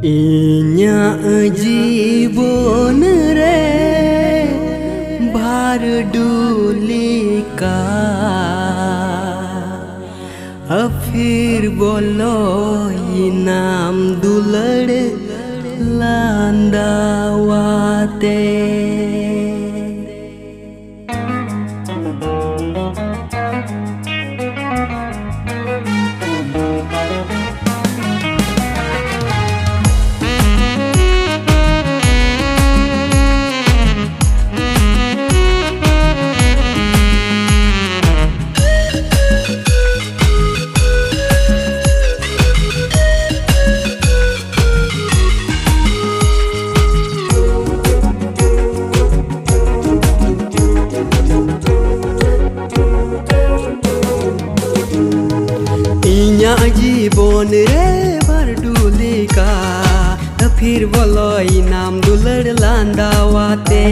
इन्या जीवन रे भार डोली का फिर बोलो इनाम दुलड़ लांदावाते जीवन रे भर डोली का फिर बोलो इनाम दुलड़ लांदावाते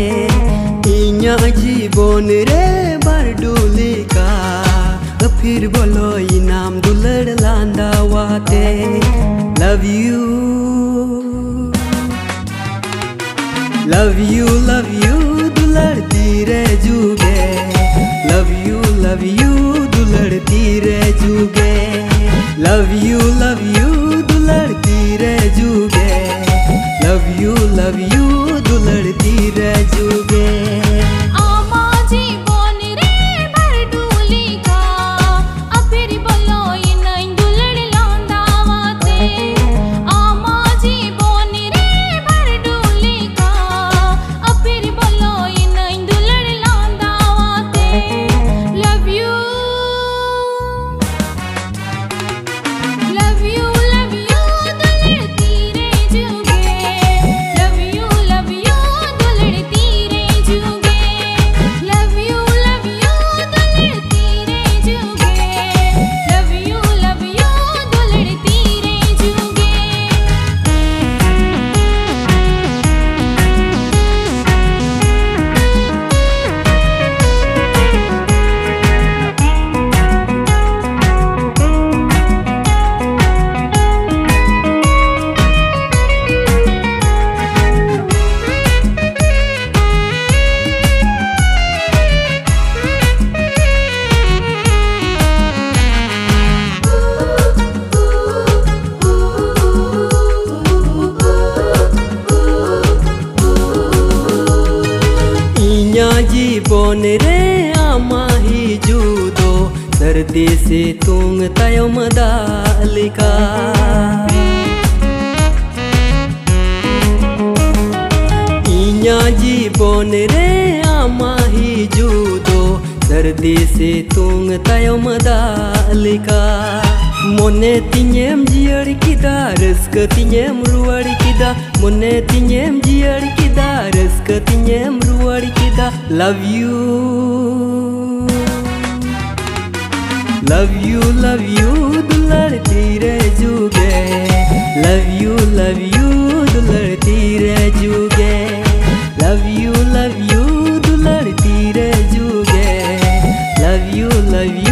इन्या जीवन रे भर डोली का फिर बोलो इनाम दुलड़ लांदावाते लव यू दुलड़ती रे जुगे लव यू दुलड़ती रे जुगे लव यू दुलड़ती रे जुगे लव यू दुलड़ती रे जुगे जीवन रे आमा ही जुदो सर्दी से तुंग तयम दालिका इन्या जीवन रे आमा ही जुदो सर्दी से तुंग तयम दालिका मोने तिnyem जियड़ किदा रस्क तिnyem रुवड़ किदा मोने तिnyem जियड़ किदा रस्क तिnyem रुवड़ किदा love you दुलड़ती रे जुगे love you दुलड़ती रे जुगे love you दुलड़ती रे जुगे love you